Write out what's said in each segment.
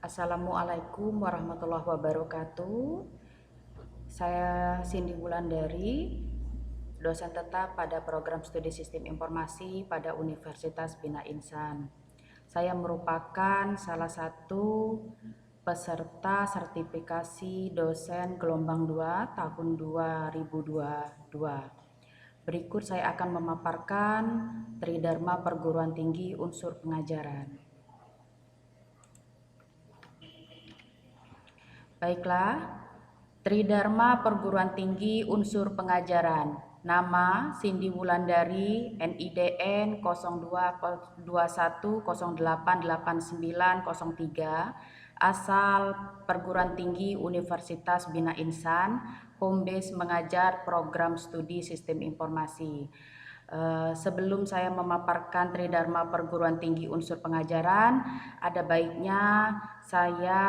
Assalamualaikum warahmatullahi wabarakatuh. Saya Cindy Wulandari, dosen tetap pada program studi Sistem Informasi pada Universitas Bina Insan. Saya merupakan salah satu peserta sertifikasi dosen gelombang 2 tahun 2022. Berikut saya akan memaparkan Tridharma Perguruan Tinggi Unsur Pengajaran. Baiklah, Tridharma Perguruan Tinggi Unsur Pengajaran. Nama Cindy Wulandari, NIDN 0221088903, asal Perguruan Tinggi Universitas Bina Insan, home base mengajar program studi Sistem Informasi. Sebelum saya memaparkan Tridharma Perguruan Tinggi Unsur Pengajaran, ada baiknya saya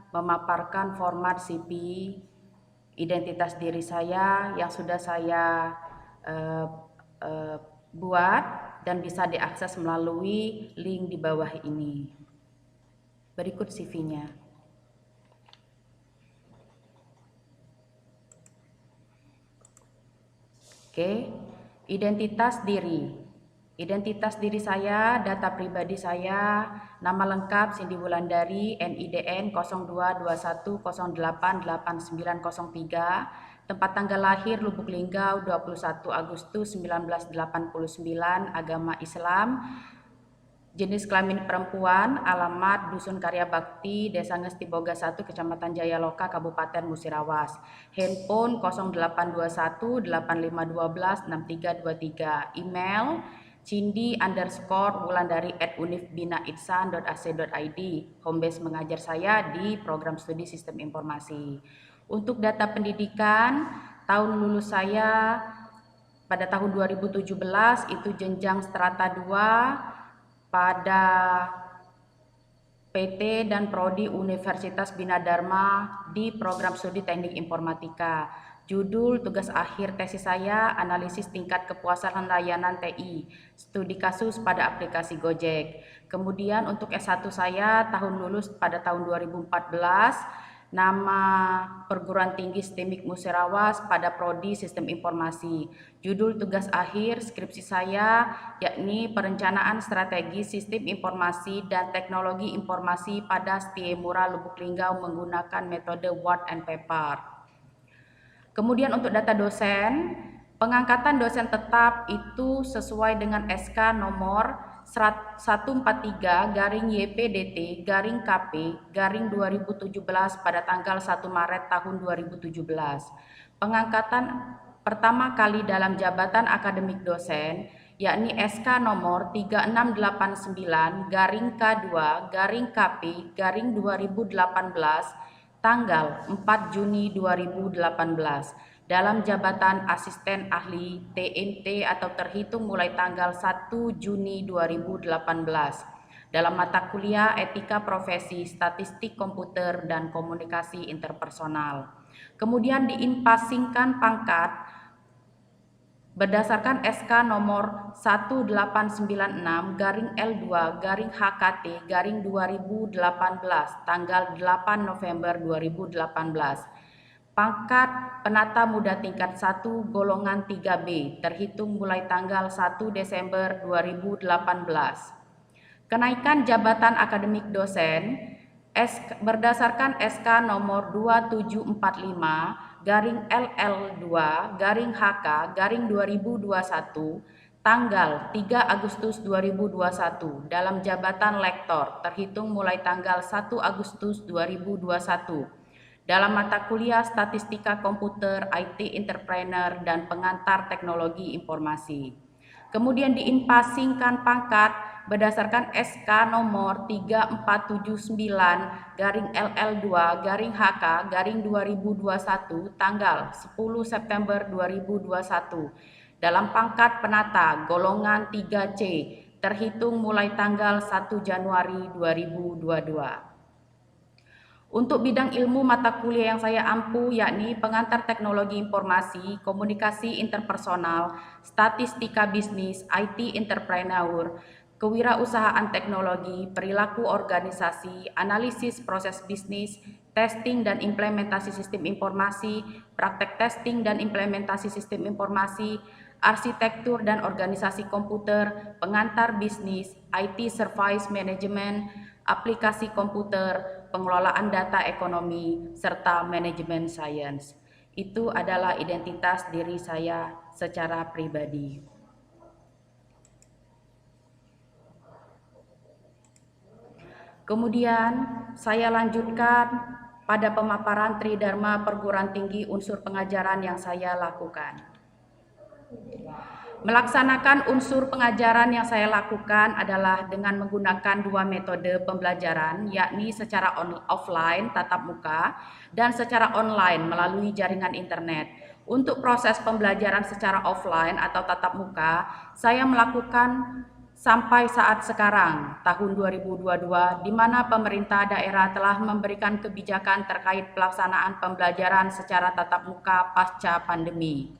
memaparkan format CV, identitas diri saya yang sudah saya buat dan bisa diakses melalui link di bawah ini. Berikut CV-nya. Oke, identitas diri. Identitas diri saya, data pribadi saya, nama lengkap Cindy Wulandari, NIDN 0221088903, tempat tanggal lahir Lubuk Linggau 21 Agustus 1989, agama Islam, jenis kelamin perempuan, alamat Dusun Karya Bakti, Desa Ngesti Boga 1, Kecamatan Jayaloka, Kabupaten Musirawas. Handphone 0822-8512-6323. Email cindy_wulandari@unifbinainsan.ac.id. Home base mengajar saya di program studi Sistem Informasi. Untuk data pendidikan, tahun lulus saya pada tahun 2017 itu jenjang strata 2 pada PT dan Prodi Universitas Bina Dharma di program studi Teknik Informatika. Judul tugas akhir tesis saya, analisis tingkat kepuasan layanan TI, studi kasus pada aplikasi Gojek. Kemudian untuk S1 saya tahun lulus pada tahun 2014, nama Perguruan Tinggi Sistemik Musirawas pada Prodi Sistem Informasi. Judul tugas akhir skripsi saya yakni Perencanaan Strategi Sistem Informasi dan Teknologi Informasi pada Setiemura Lubuk Linggau menggunakan metode Word and Paper. Kemudian untuk data dosen, pengangkatan dosen tetap itu sesuai dengan SK nomor 143-YPDT-KP-2017 pada tanggal 1 Maret tahun 2017. Pengangkatan pertama kali dalam jabatan akademik dosen yakni SK nomor 3689-K2-KP-2018 tanggal 4 Juni 2018 dalam jabatan asisten ahli TNT atau terhitung mulai tanggal 1 Juni 2018 dalam mata kuliah Etika Profesi, Statistik Komputer dan Komunikasi Interpersonal. Kemudian diinpasingkan pangkat berdasarkan SK nomor 1896-L2-HKT-2018 tanggal 8 November 2018. Pangkat penata muda tingkat 1 golongan 3B terhitung mulai tanggal 1 Desember 2018. Kenaikan jabatan akademik dosen berdasarkan SK nomor 2745-LL2-HK-2021 tanggal 3 Agustus 2021 dalam jabatan lektor terhitung mulai tanggal 1 Agustus 2021 dalam mata kuliah Statistika Komputer, IT Entrepreneur dan Pengantar Teknologi Informasi. Kemudian diinpasingkan pangkat berdasarkan SK nomor 3479-LL2-HK-2021 tanggal 10 September 2021 dalam pangkat penata golongan 3C terhitung mulai tanggal 1 Januari 2022. Untuk bidang ilmu mata kuliah yang saya ampu yakni pengantar teknologi informasi, komunikasi interpersonal, statistika bisnis, IT entrepreneur, kewirausahaan teknologi, perilaku organisasi, analisis proses bisnis, testing dan implementasi sistem informasi, praktek testing dan implementasi sistem informasi, arsitektur dan organisasi komputer, pengantar bisnis, IT service management, aplikasi komputer, pengelolaan data ekonomi, serta manajemen sains. Itu adalah identitas diri saya secara pribadi. Kemudian saya lanjutkan pada pemaparan Tridharma perguruan tinggi unsur pengajaran yang saya lakukan. Melaksanakan unsur pengajaran yang saya lakukan adalah dengan menggunakan dua metode pembelajaran, yakni secara offline tatap muka dan secara online melalui jaringan internet. Untuk proses pembelajaran secara offline atau tatap muka, saya melakukan sampai saat sekarang, tahun 2022, di mana pemerintah daerah telah memberikan kebijakan terkait pelaksanaan pembelajaran secara tatap muka pasca pandemi.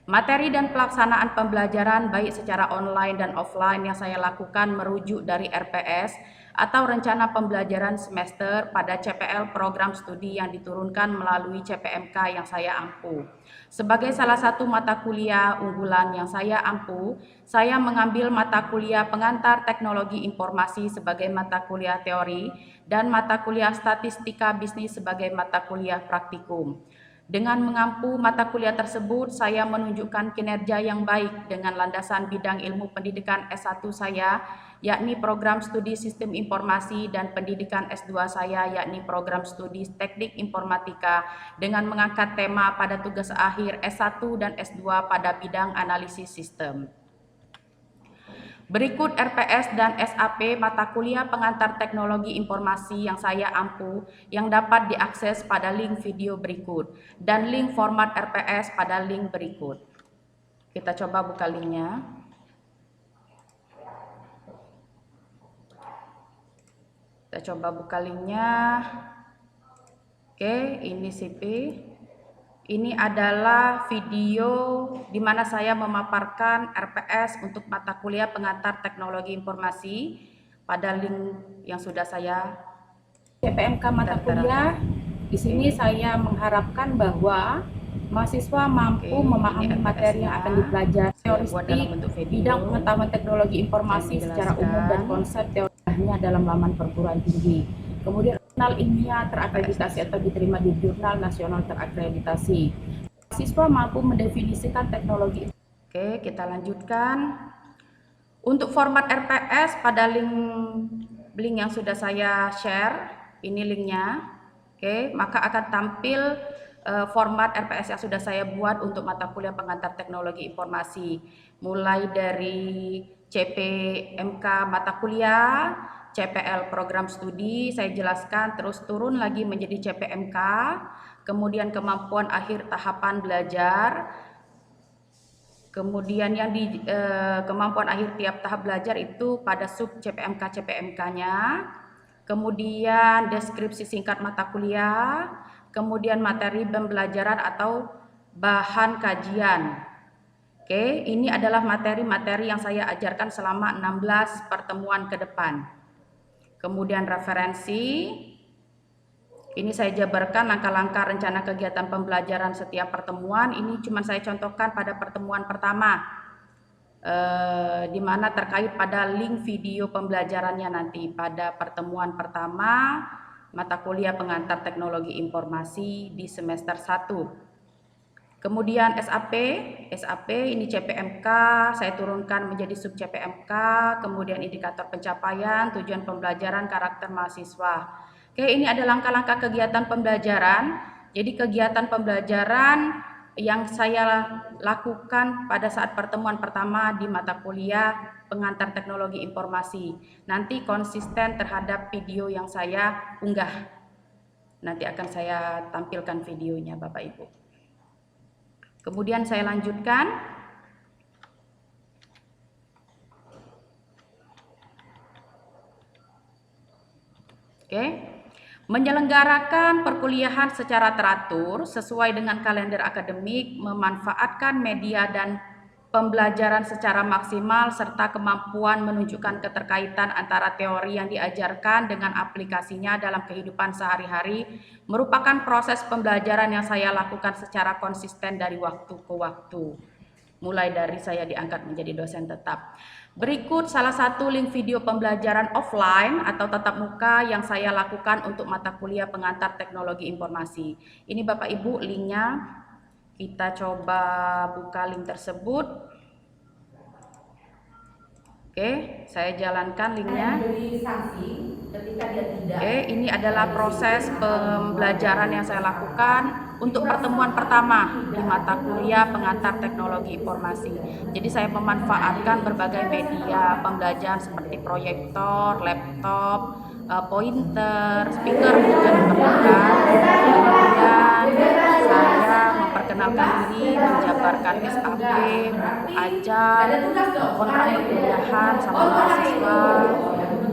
Materi dan pelaksanaan pembelajaran baik secara online dan offline yang saya lakukan merujuk dari RPS atau rencana pembelajaran semester pada CPL program studi yang diturunkan melalui CPMK yang saya ampu. Sebagai salah satu mata kuliah unggulan yang saya ampu, saya mengambil mata kuliah pengantar teknologi informasi sebagai mata kuliah teori dan mata kuliah statistika bisnis sebagai mata kuliah praktikum. Dengan mengampu mata kuliah tersebut, saya menunjukkan kinerja yang baik dengan landasan bidang ilmu pendidikan S1 saya, yakni program studi sistem informasi, dan pendidikan S2 saya, yakni program studi teknik informatika, dengan mengangkat tema pada tugas akhir S1 dan S2 pada bidang analisis sistem. Berikut RPS dan SAP mata kuliah pengantar teknologi informasi yang saya ampu yang dapat diakses pada link video berikut dan link format RPS pada link berikut. Kita coba buka linknya. Kita coba buka linknya. Oke, ini CP. Ini adalah video di mana saya memaparkan RPS untuk mata kuliah pengantar teknologi informasi pada link yang sudah saya CPMK mata kuliah. Di sini saya mengharapkan bahwa mahasiswa mampu memahami materi yang akan dipelajari, teoristik, bidang pengetahuan teknologi informasi secara umum dan konsep teorinya dalam laman perguruan tinggi. Kemudian jurnal ilmiah terakreditasi atau diterima di jurnal nasional terakreditasi. Siswa mampu mendefinisikan teknologi. Oke, kita lanjutkan. Untuk format RPS pada link yang sudah saya share, ini linknya. Oke, maka akan tampil format RPS yang sudah saya buat untuk mata kuliah pengantar teknologi informasi. Mulai dari CPMK mata kuliah, CPL program studi, saya jelaskan, terus turun lagi menjadi CPMK, kemudian kemampuan akhir tahapan belajar, kemudian yang di kemampuan akhir tiap tahap belajar itu pada sub CPMK-nya, kemudian deskripsi singkat mata kuliah, kemudian materi pembelajaran atau bahan kajian. Oke, ini adalah materi-materi yang saya ajarkan selama 16 pertemuan ke depan. Kemudian referensi, ini saya jabarkan langkah-langkah rencana kegiatan pembelajaran setiap pertemuan. Ini cuma saya contohkan pada pertemuan pertama, di mana terkait pada link video pembelajarannya nanti pada pertemuan pertama mata kuliah pengantar teknologi informasi di semester 1. Kemudian SAP ini CPMK, saya turunkan menjadi sub CPMK, kemudian indikator pencapaian, tujuan pembelajaran, karakter mahasiswa. Oke, ini ada langkah-langkah kegiatan pembelajaran. Jadi kegiatan pembelajaran yang saya lakukan pada saat pertemuan pertama di mata kuliah pengantar teknologi informasi. Nanti konsisten terhadap video yang saya unggah. Nanti akan saya tampilkan videonya Bapak Ibu. Kemudian saya lanjutkan. Oke. Menyelenggarakan perkuliahan secara teratur sesuai dengan kalender akademik, memanfaatkan media dan pembelajaran secara maksimal, serta kemampuan menunjukkan keterkaitan antara teori yang diajarkan dengan aplikasinya dalam kehidupan sehari-hari merupakan proses pembelajaran yang saya lakukan secara konsisten dari waktu ke waktu, mulai dari saya diangkat menjadi dosen tetap. Berikut salah satu link video pembelajaran offline atau tatap muka yang saya lakukan untuk mata kuliah pengantar teknologi informasi. Ini Bapak Ibu linknya. Kita coba buka link tersebut. Oke, saya jalankan linknya. Oke, ini adalah proses pembelajaran yang saya lakukan untuk pertemuan pertama di mata kuliah pengantar teknologi informasi. Jadi saya memanfaatkan berbagai media pembelajaran seperti proyektor, laptop, pointer, speaker juga diperlukan. Kemudian saya memperkenalkan diri, menjabarkan SAP, buku ajar, kontrak perkuliahan sama mahasiswa.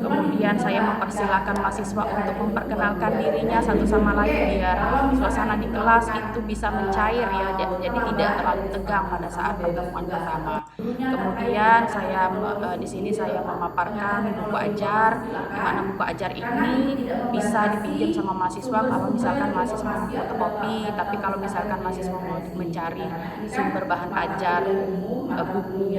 Kemudian saya mempersilahkan mahasiswa untuk memperkenalkan dirinya satu sama lain biar suasana di kelas itu bisa mencair ya, jadi tidak terlalu tegang pada saat pertemuan pertama. Kemudian saya di sini saya memaparkan buku ajar, di mana buku ajar ini bisa dipinjam sama mahasiswa kalau misalkan mahasiswa mau fotokopi, tapi kalau misalkan mahasiswa mau mencari sumber bahan ajar, buku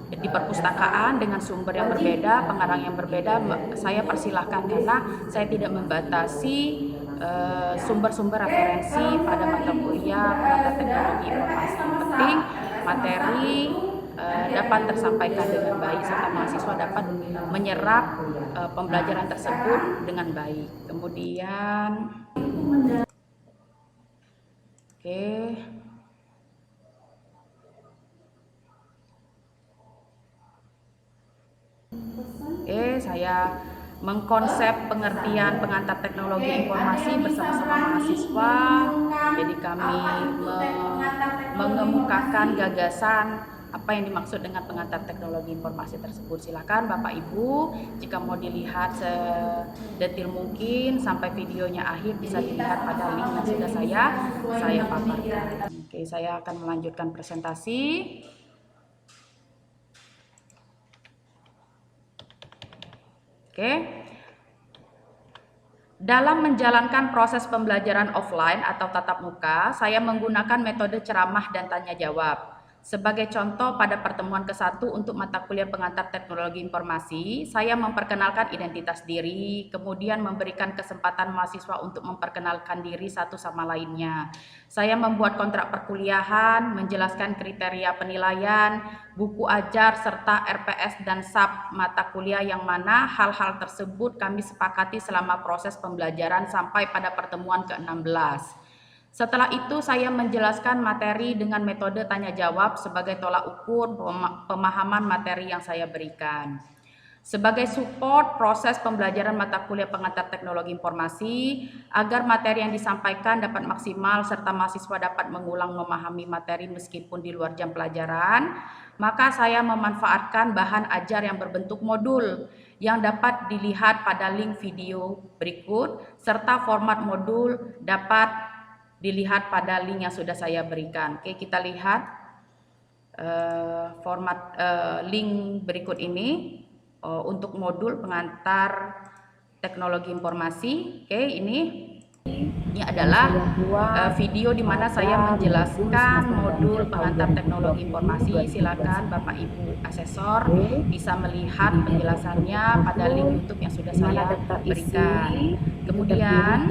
di perpustakaan dengan sumber yang berbeda, pengarang yang berbeda, saya persilahkan karena saya tidak membatasi sumber-sumber referensi pada mata kuliah pengantar teknologi informasi. Yang penting materi dapat tersampaikan dengan baik serta mahasiswa dapat menyerap pembelajaran tersebut dengan baik. Kemudian saya mengkonsep pengertian pengantar teknologi informasi bersama-sama mahasiswa. Jadi kami mengemukakan gagasan apa yang dimaksud dengan pengantar teknologi informasi tersebut. Silakan Bapak Ibu, jika mau dilihat sedetil mungkin sampai videonya akhir bisa dilihat pada link yang sudah saya paparkan. Oke, saya akan melanjutkan presentasi. Dalam menjalankan proses pembelajaran offline atau tatap muka, saya menggunakan metode ceramah dan tanya jawab. Sebagai contoh, pada pertemuan ke-1 untuk mata kuliah pengantar teknologi informasi, saya memperkenalkan identitas diri, kemudian memberikan kesempatan mahasiswa untuk memperkenalkan diri satu sama lainnya. Saya membuat kontrak perkuliahan, menjelaskan kriteria penilaian, buku ajar, serta RPS dan SAP mata kuliah yang mana hal-hal tersebut kami sepakati selama proses pembelajaran sampai pada pertemuan ke-16. Setelah itu saya menjelaskan materi dengan metode tanya jawab sebagai tolak ukur pemahaman materi yang saya berikan. Sebagai support proses pembelajaran mata kuliah pengantar teknologi informasi agar materi yang disampaikan dapat maksimal serta mahasiswa dapat mengulang memahami materi meskipun di luar jam pelajaran, maka saya memanfaatkan bahan ajar yang berbentuk modul yang dapat dilihat pada link video berikut serta format modul dapat dilihat pada link yang sudah saya berikan. Oke, kita lihat format link berikut ini untuk modul pengantar teknologi informasi. Oke, ini adalah video di mana saya menjelaskan modul pengantar teknologi informasi. Silakan Bapak Ibu asesor bisa melihat penjelasannya pada link YouTube yang sudah saya berikan.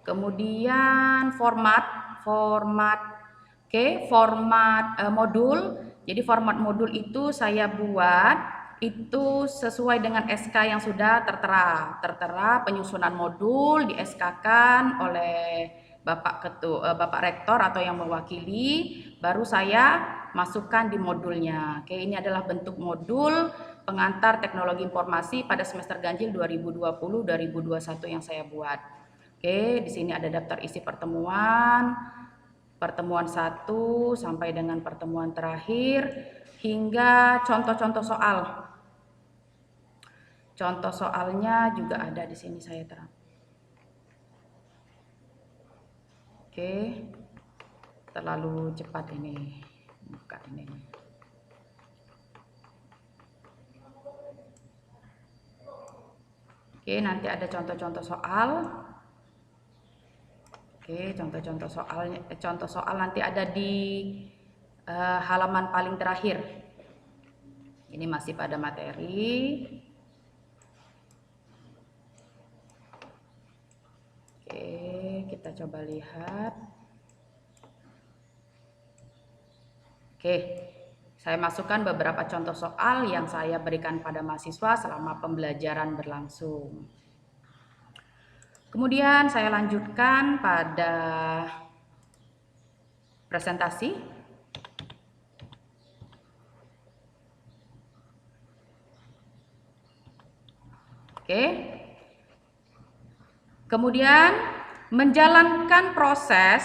Kemudian format modul. Jadi format modul itu saya buat itu sesuai dengan SK yang sudah tertera penyusunan modul di SK-kan oleh Bapak Rektor atau yang mewakili, baru saya masukkan di modulnya. Oke, ini adalah bentuk modul pengantar teknologi informasi pada semester ganjil 2020-2021 yang saya buat. Oke, di sini ada daftar isi pertemuan 1 sampai dengan pertemuan terakhir hingga contoh-contoh soal. Contoh soalnya juga ada di sini saya terang. Oke, terlalu cepat ini Buka ini. Oke, nanti ada contoh-contoh soal. Oke, contoh soal nanti ada di halaman paling terakhir. Ini masih pada materi. Oke, kita coba lihat. Oke, saya masukkan beberapa contoh soal yang saya berikan pada mahasiswa selama pembelajaran berlangsung. Kemudian saya lanjutkan pada presentasi. Oke. Kemudian menjalankan proses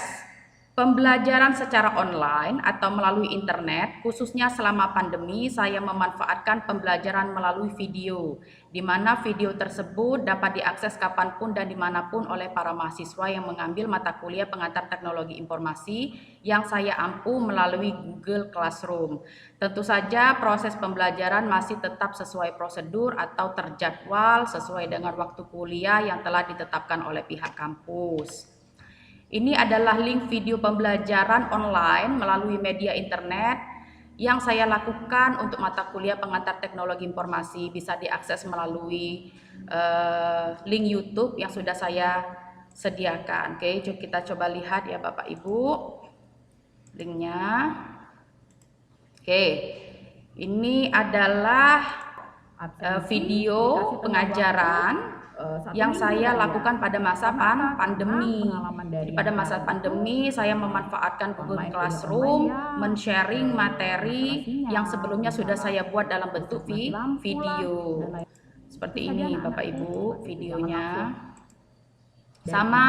pembelajaran secara online atau melalui internet, khususnya selama pandemi, saya memanfaatkan pembelajaran melalui video, di mana video tersebut dapat diakses kapanpun dan dimanapun oleh para mahasiswa yang mengambil mata kuliah pengantar teknologi informasi yang saya ampu melalui Google Classroom. Tentu saja proses pembelajaran masih tetap sesuai prosedur atau terjadwal sesuai dengan waktu kuliah yang telah ditetapkan oleh pihak kampus. Ini adalah link video pembelajaran online melalui media internet yang saya lakukan untuk mata kuliah pengantar teknologi informasi. Bisa diakses melalui link YouTube yang sudah saya sediakan. Oke, kita coba lihat ya Bapak Ibu linknya. Oke, ini adalah video pengajaran yang saya lakukan pada masa pandemi. Jadi pada masa pandemi saya memanfaatkan Google Classroom, men-sharing materi yang sebelumnya sudah saya buat dalam bentuk video. Seperti ini Bapak Ibu videonya. Sama,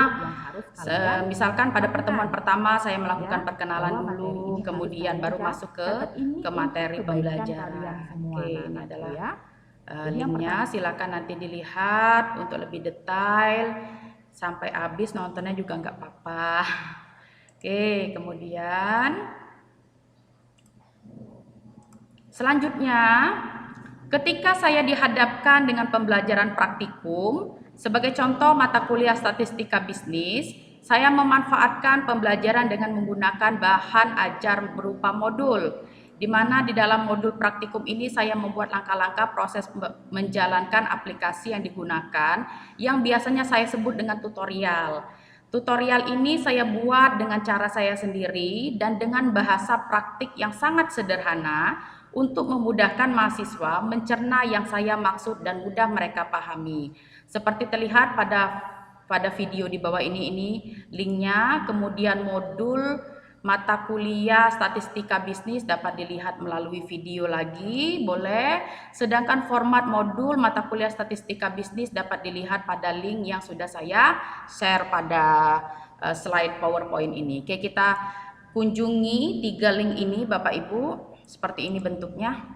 misalkan pada pertemuan pertama saya melakukan perkenalan dulu, kemudian baru masuk ke materi pembelajaran. Oke, ini adalah linknya, silakan nanti dilihat untuk lebih detail sampai habis, nontonnya juga nggak apa-apa. Oke, kemudian selanjutnya ketika saya dihadapkan dengan pembelajaran praktikum sebagai contoh mata kuliah statistika bisnis, saya memanfaatkan pembelajaran dengan menggunakan bahan ajar berupa modul, di mana di dalam modul praktikum ini saya membuat langkah-langkah proses menjalankan aplikasi yang digunakan yang biasanya saya sebut dengan tutorial. Tutorial ini saya buat dengan cara saya sendiri dan dengan bahasa praktik yang sangat sederhana untuk memudahkan mahasiswa mencerna yang saya maksud dan mudah mereka pahami. Seperti terlihat pada video di bawah ini linknya, kemudian modul mata kuliah statistika bisnis dapat dilihat melalui video lagi, boleh. Sedangkan format modul mata kuliah statistika bisnis dapat dilihat pada link yang sudah saya share pada slide PowerPoint ini. Oke, kita kunjungi 3 link ini Bapak Ibu, seperti ini bentuknya.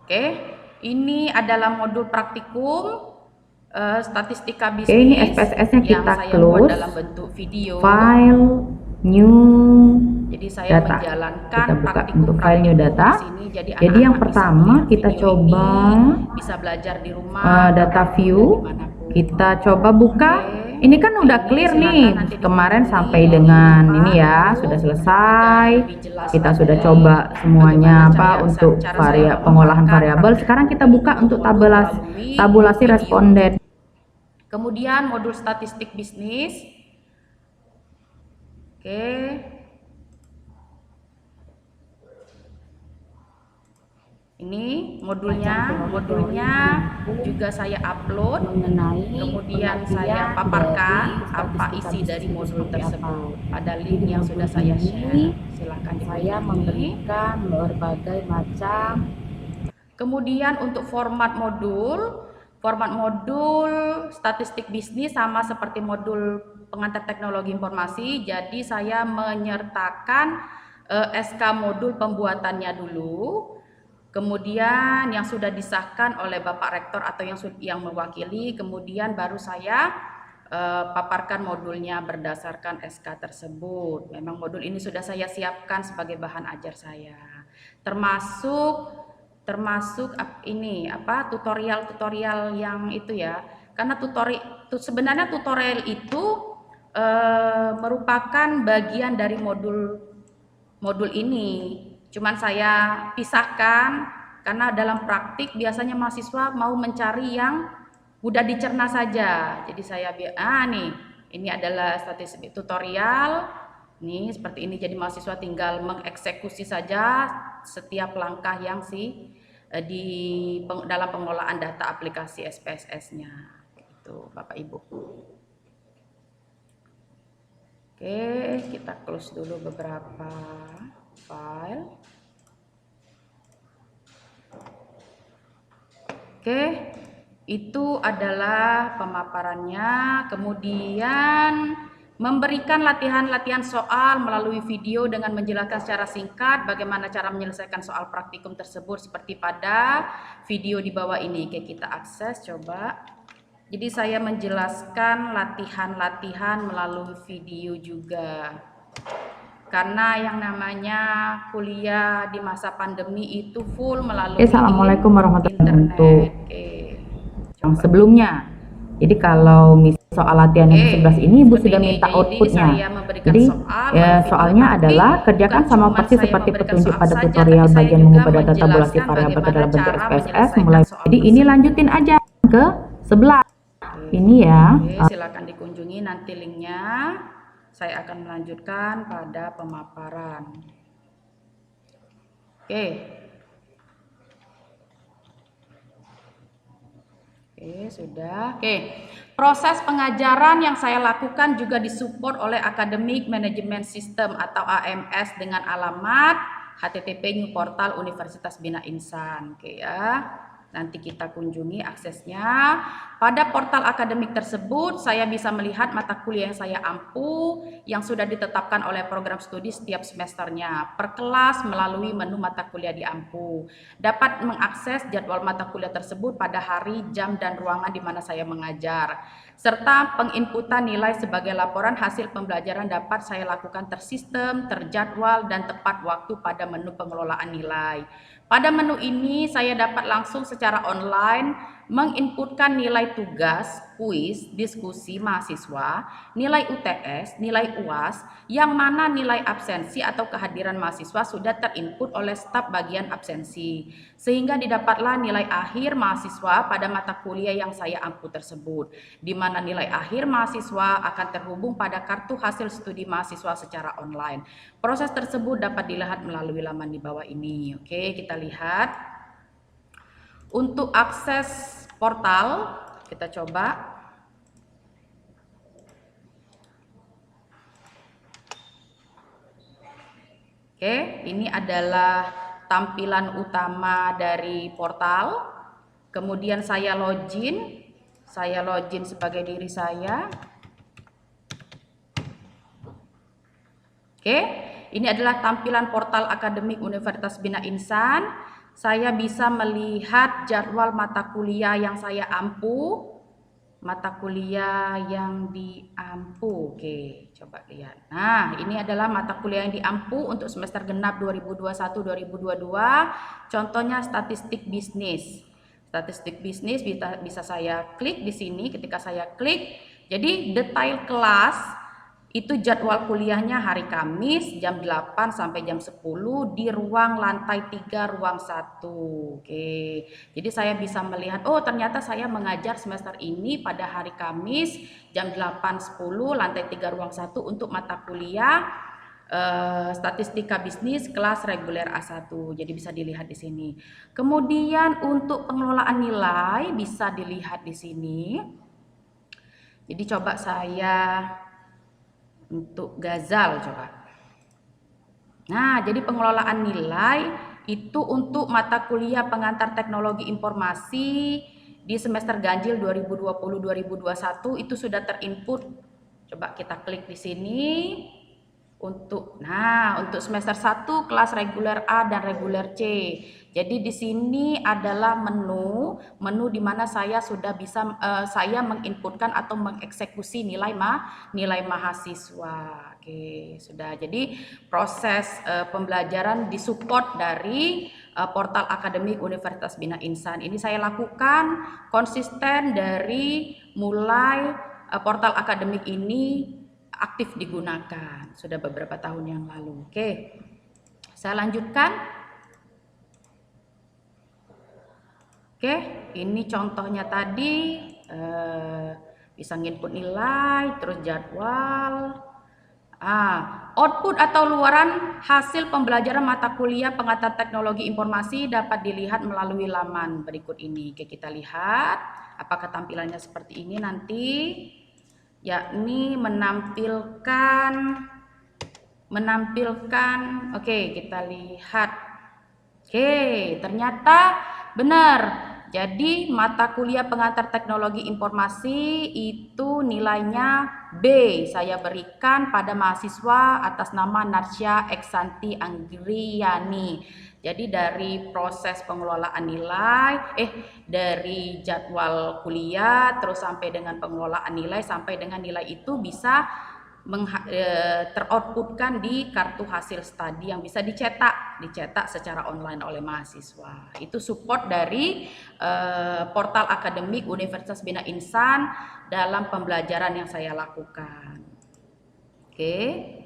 Oke, ini adalah modul praktikum statistika bisnis. Ini SPSS-nya kita saya close buat dalam bentuk video. File, new Jadi saya data. Menjalankan Kita buka untuk file new data. Sini. Jadi yang pertama kita coba bisa belajar di rumah, data view. Kita coba buka. Ini kan udah clear nih. Kemarin sampai dengan ini ya sudah selesai. Kita sudah coba semuanya apa untuk pengolahan variabel. Sekarang kita buka untuk tabulasi responden. Kemudian modul statistik bisnis. Oke. Ini modulnya juga saya upload, kemudian saya paparkan apa isi dari modul tersebut. Ada link yang sudah saya share, silahkan saya memberikan berbagai macam. Kemudian untuk format modul statistik bisnis sama seperti modul pengantar teknologi informasi. Jadi saya menyertakan SK modul pembuatannya dulu. Kemudian yang sudah disahkan oleh Bapak Rektor atau yang mewakili, kemudian baru saya paparkan modulnya berdasarkan SK tersebut. Memang modul ini sudah saya siapkan sebagai bahan ajar saya. Termasuk ini apa tutorial-tutorial yang itu ya. Karena sebenarnya tutorial itu merupakan bagian dari modul ini. Cuman saya pisahkan karena dalam praktik biasanya mahasiswa mau mencari yang mudah dicerna saja. Jadi saya nih, ini adalah statistik tutorial. Nih seperti ini, jadi mahasiswa tinggal mengeksekusi saja setiap langkah yang dalam pengelolaan data aplikasi SPSS-nya. Gitu, Bapak Ibu. Oke, kita close dulu beberapa file. Oke, itu adalah pemaparannya. Kemudian memberikan latihan-latihan soal melalui video dengan menjelaskan secara singkat bagaimana cara menyelesaikan soal praktikum tersebut seperti pada video di bawah ini. Oke, kita akses coba. Jadi saya menjelaskan latihan-latihan melalui video juga. Karena yang namanya kuliah di masa pandemi itu full melalui Assalamualaikum warahmatullahi wabarakatuh. Yang sebelumnya. Jadi kalau soal latihan yang 11 ini Ibu sudah minta outputnya. Jadi soalnya adalah kerjakan sama persis seperti petunjuk pada tutorial bagian mengubah data tabulasi variabel ke dalam bentuk SPSS mulai. Jadi ini lanjutin aja ke 11. Ini ya. Silakan dikunjungi nanti linknya. Saya akan melanjutkan pada pemaparan. Oke, sudah. Proses pengajaran yang saya lakukan juga disupport oleh Academic Management System atau AMS dengan alamat http //portal Universitas Bina Insan. Nanti kita kunjungi aksesnya. Pada portal akademik tersebut, saya bisa melihat mata kuliah yang saya ampu yang sudah ditetapkan oleh program studi setiap semesternya per kelas melalui menu mata kuliah di ampu. Dapat mengakses jadwal mata kuliah tersebut pada hari, jam, dan ruangan di mana saya mengajar. Serta penginputan nilai sebagai laporan hasil pembelajaran dapat saya lakukan tersistem, terjadwal, dan tepat waktu pada menu pengelolaan nilai. Pada menu ini saya dapat langsung secara online menginputkan nilai tugas, kuis, diskusi mahasiswa, nilai UTS, nilai UAS, yang mana nilai absensi atau kehadiran mahasiswa sudah terinput oleh staf bagian absensi. Sehingga didapatlah nilai akhir mahasiswa pada mata kuliah yang saya ampu tersebut, di mana nilai akhir mahasiswa akan terhubung pada kartu hasil studi mahasiswa secara online. Proses tersebut dapat dilihat melalui laman di bawah ini. Oke, kita lihat. Untuk akses portal, kita coba. Oke, ini adalah tampilan utama dari portal. Kemudian saya login sebagai diri saya. Oke, ini adalah tampilan portal akademik Universitas Bina Insan. Saya bisa melihat jadwal mata kuliah yang saya ampu, mata kuliah yang diampu. Oke, coba lihat. Nah, ini adalah mata kuliah yang diampu untuk semester genap 2021-2022. Contohnya statistik bisnis. Statistik bisnis bisa saya klik di sini. Ketika saya klik, jadi detail kelas itu jadwal kuliahnya hari Kamis jam 8 sampai jam 10 di ruang lantai 3 ruang 1. Oke. Jadi saya bisa melihat, oh ternyata saya mengajar semester ini pada hari Kamis jam 8.10 lantai 3 ruang 1 untuk mata kuliah statistika bisnis kelas reguler A1. Jadi bisa dilihat di sini. Kemudian untuk pengelolaan nilai bisa dilihat di sini. Jadi coba saya untuk Ghazal coba. Nah, jadi pengelolaan nilai itu untuk mata kuliah pengantar teknologi informasi di semester ganjil 2020-2021 itu sudah terinput. Coba kita klik di sini. untuk semester 1 kelas reguler A dan reguler C. Jadi di sini adalah menu di mana saya sudah bisa saya menginputkan atau mengeksekusi nilai mahasiswa. Oke, sudah. Jadi proses pembelajaran disupport dari portal akademik Universitas Bina Insan. Ini saya lakukan konsisten dari mulai portal akademik ini aktif digunakan sudah beberapa tahun yang lalu. Oke, saya lanjutkan. Oke, ini contohnya tadi bisa nginput nilai, terus jadwal. Output atau luaran hasil pembelajaran mata kuliah pengantar teknologi informasi dapat dilihat melalui laman berikut ini. Oke, kita lihat apakah tampilannya seperti ini nanti, yakni menampilkan oke, kita lihat. Oke, ternyata benar. Jadi mata kuliah pengantar teknologi informasi itu nilainya B saya berikan pada mahasiswa atas nama Narsya Eksanti Anggriani. Jadi dari proses pengelolaan nilai, dari jadwal kuliah terus sampai dengan pengelolaan nilai sampai dengan nilai itu bisa teroutputkan di kartu hasil studi yang bisa dicetak secara online oleh mahasiswa. Itu support dari portal akademik Universitas Bina Insan dalam pembelajaran yang saya lakukan. Oke.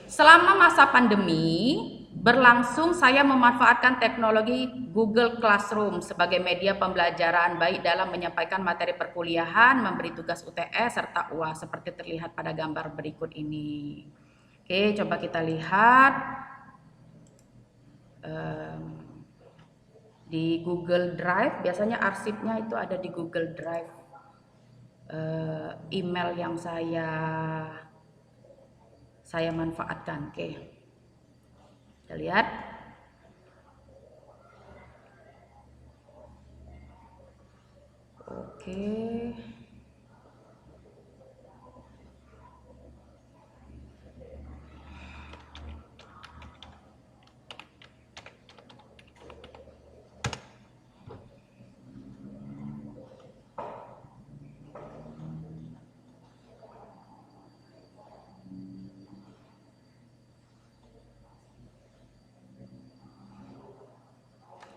Selama masa pandemi berlangsung, saya memanfaatkan teknologi Google Classroom sebagai media pembelajaran baik dalam menyampaikan materi perkuliahan, memberi tugas UTS, serta UAS seperti terlihat pada gambar berikut ini. Oke, coba kita lihat di Google Drive. Biasanya arsipnya itu ada di Google Drive. Email yang saya manfaatkan. Oke, kita lihat. Oke.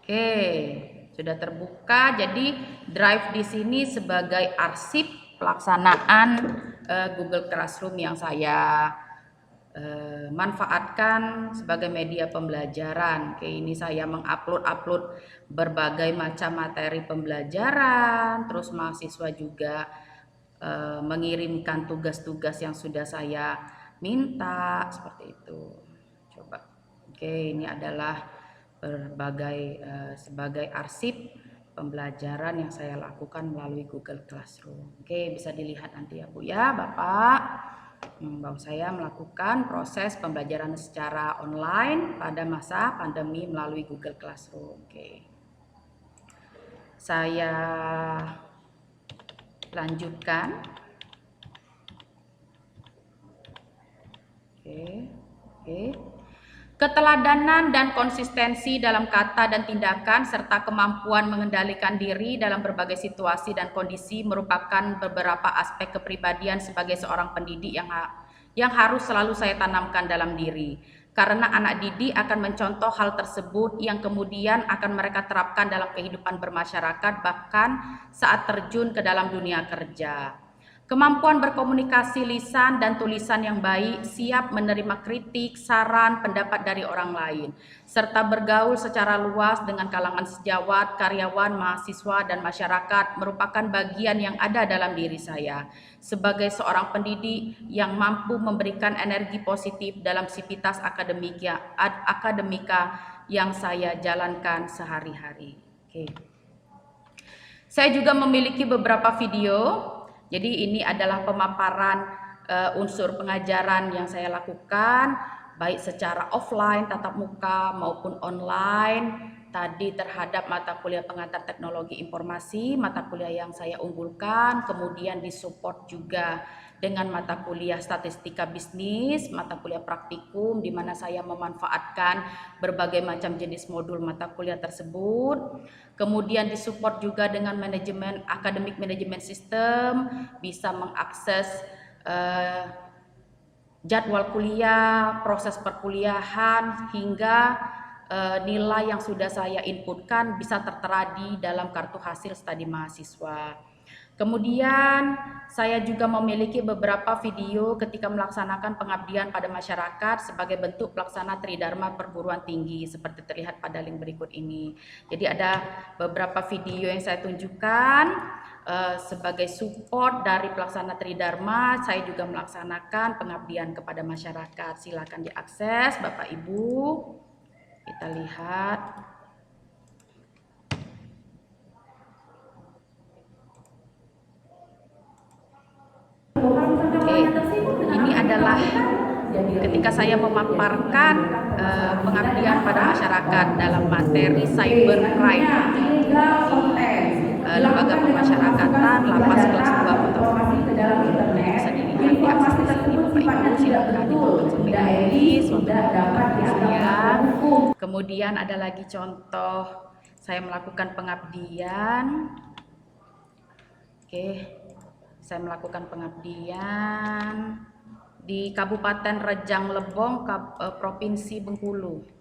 Oke, sudah terbuka. Jadi Drive di sini sebagai arsip pelaksanaan Google Classroom yang saya manfaatkan sebagai media pembelajaran. Oke, ini saya mengupload berbagai macam materi pembelajaran. Terus mahasiswa juga mengirimkan tugas-tugas yang sudah saya minta seperti itu. Coba. Oke, ini adalah sebagai arsip pembelajaran yang saya lakukan melalui Google Classroom. Oke, bisa dilihat nanti ya Bu ya, Bapak, bahwa saya melakukan proses pembelajaran secara online pada masa pandemi melalui Google Classroom. Oke, saya lanjutkan. Oke. Keteladanan dan konsistensi dalam kata dan tindakan serta kemampuan mengendalikan diri dalam berbagai situasi dan kondisi merupakan beberapa aspek kepribadian sebagai seorang pendidik yang harus selalu saya tanamkan dalam diri. Karena anak didik akan mencontoh hal tersebut yang kemudian akan mereka terapkan dalam kehidupan bermasyarakat bahkan saat terjun ke dalam dunia kerja. Kemampuan berkomunikasi lisan dan tulisan yang baik, siap menerima kritik, saran, pendapat dari orang lain, serta bergaul secara luas dengan kalangan sejawat, karyawan, mahasiswa, dan masyarakat merupakan bagian yang ada dalam diri saya sebagai seorang pendidik yang mampu memberikan energi positif dalam sivitas akademika yang saya jalankan sehari-hari. Oke. Saya juga memiliki beberapa video. Jadi ini adalah pemaparan unsur pengajaran yang saya lakukan baik secara offline tatap muka maupun online tadi terhadap mata kuliah pengantar teknologi informasi, mata kuliah yang saya unggulkan, kemudian disupport juga dengan mata kuliah statistika bisnis, mata kuliah praktikum di mana saya memanfaatkan berbagai macam jenis modul mata kuliah tersebut. Kemudian disupport juga dengan manajemen akademik manajemen sistem, bisa mengakses jadwal kuliah, proses perkuliahan hingga nilai yang sudah saya inputkan bisa tertera di dalam kartu hasil studi mahasiswa. Kemudian saya juga memiliki beberapa video ketika melaksanakan pengabdian pada masyarakat sebagai bentuk pelaksana Tridharma perguruan tinggi seperti terlihat pada link berikut ini. Jadi ada beberapa video yang saya tunjukkan sebagai support dari pelaksana Tridharma. Saya juga melaksanakan pengabdian kepada masyarakat. Silakan diakses Bapak Ibu. Kita lihat. Oke, ini adalah ketika saya memaparkan pengabdian pada masyarakat dalam materi cybercrime di lembaga pemasyarakatan lapas kelas 2 Petamburan. Bisa dilihat di akses di sini Bapak Ibu, silakan ditonton sampai habis waktu saya. Kemudian ada lagi contoh saya melakukan pengabdian. Oke, saya melakukan pengabdian di Kabupaten Rejang Lebong, Provinsi Bengkulu.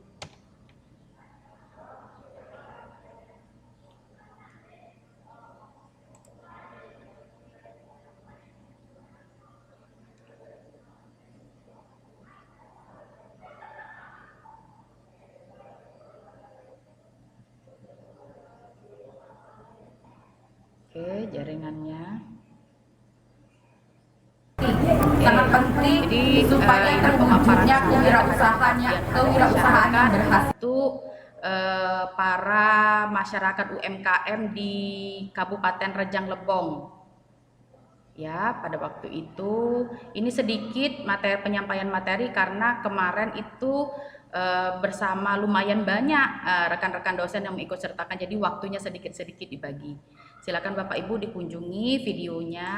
Oke, jaringannya. Sangat penting supaya terwujudnya kewirausahaan yang berhasil. Itu para masyarakat UMKM di Kabupaten Rejang Lebong. Ya, pada waktu itu ini sedikit penyampaian materi karena kemarin itu bersama lumayan banyak rekan-rekan dosen yang mengikut sertakan, jadi waktunya sedikit-sedikit dibagi. Silakan Bapak Ibu dikunjungi videonya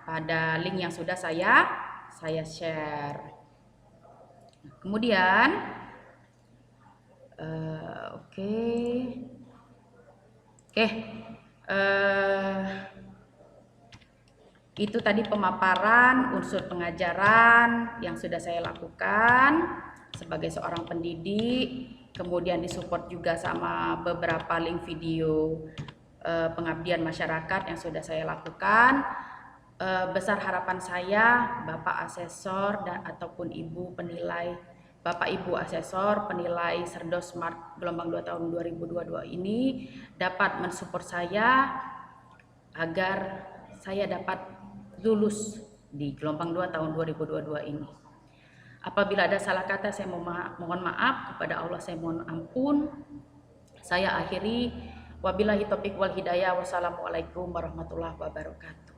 pada link yang sudah saya share. Kemudian itu tadi pemaparan unsur pengajaran yang sudah saya lakukan sebagai seorang pendidik, kemudian disupport juga sama beberapa link video pengabdian masyarakat yang sudah saya lakukan. Besar harapan saya Bapak Asesor dan ataupun Ibu penilai, Bapak Ibu Asesor penilai Cerdos Smart gelombang 2 tahun 2022 ini dapat mensupport saya agar saya dapat lulus di gelombang 2 tahun 2022 ini. Apabila ada salah kata saya mohon maaf, kepada Allah saya mohon ampun. Saya akhiri, wabillahi taufiq wal hidayah, wassalamualaikum warahmatullahi wabarakatuh.